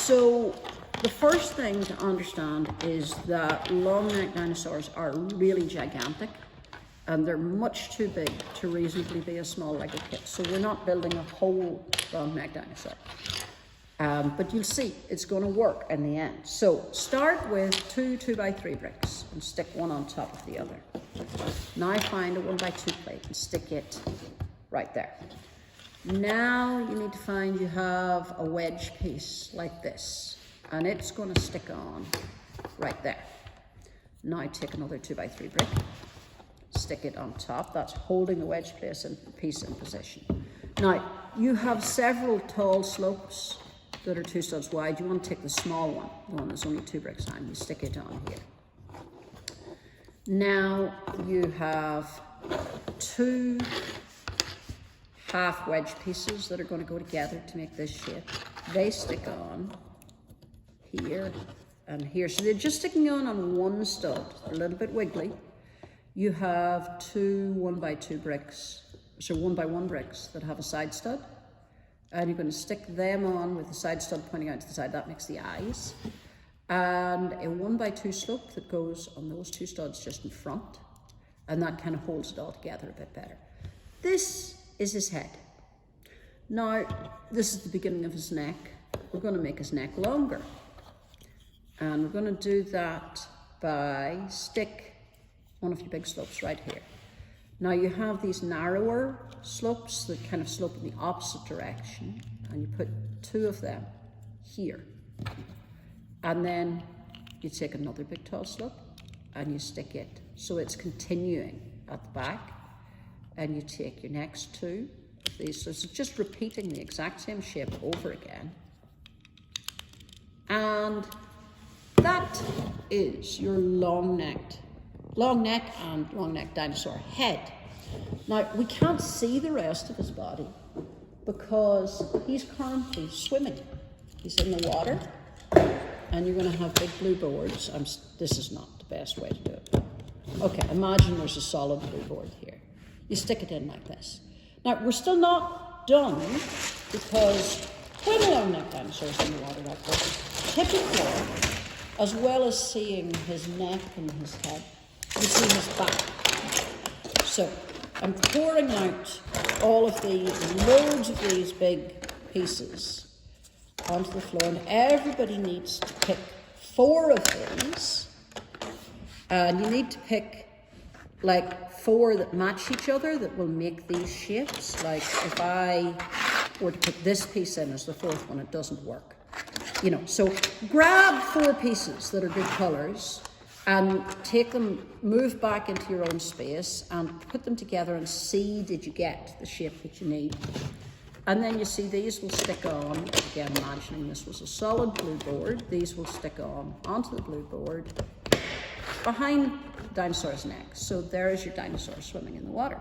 So the first thing to understand is that long-necked dinosaurs are really gigantic, and they're much too big to reasonably be a small Lego kit. So we're not building a whole long-necked dinosaur. But you'll see, it's going to work in the end. So start with two 2x3 bricks and stick one on top of the other. Now find a 1x2 plate and stick it right there. Now you need to find you have a wedge piece like this, and it's going to stick on right there. Now take another 2x3 brick, stick it on top. That's holding the wedge piece in position. Now you have several tall slopes that are 2 studs wide. You want to take the small one, the one that's only 2 bricks high, and you stick it on here. Now you have 2 half wedge pieces that are going to go together to make this shape. They stick on here and here. So they're just sticking on one stud. They're a little bit wiggly. You have 2 1x2 bricks, so 1x1 bricks that have a side stud. And you're going to stick them on with the side stud pointing out to the side. That makes the eyes. And a 1x2 slope that goes on those 2 studs just in front. And that kind of holds it all together a bit better. This is his head. Now, this is the beginning of his neck. We're going to make his neck longer. And we're going to do that by stick one of your big slopes right here. Now you have these narrower slopes that kind of slope in the opposite direction, and you put 2 of them here. And then you take another big tall slope and you stick it so it's continuing at the back, and you take your next 2 of these. So it's just repeating the exact same shape over again. And that is your long neck and long neck dinosaur head. Now we can't see the rest of his body because he's currently swimming. He's in the water, and you're going to have big blue boards. This is not the best way to do it. Okay, imagine there's a solid blue board here. You stick it in like this. Now we're still not done, because when a long neck dinosaur is in the water like this, typically, as well as seeing his neck and his head, you see his back. So I'm pouring out all of loads of these big pieces onto the floor, and everybody needs to pick 4 of these. And you need to pick like 4 that match each other that will make these shapes. Like if I were to put this piece in as the 4th one, it doesn't work. You know, so grab 4 pieces that are good colours and take them, move back into your own space and put them together and see, did you get the shape that you need? And then you see these will stick on, again imagining this was a solid blue board, these will stick on onto the blue board behind the dinosaur's neck. So there's your dinosaur swimming in the water.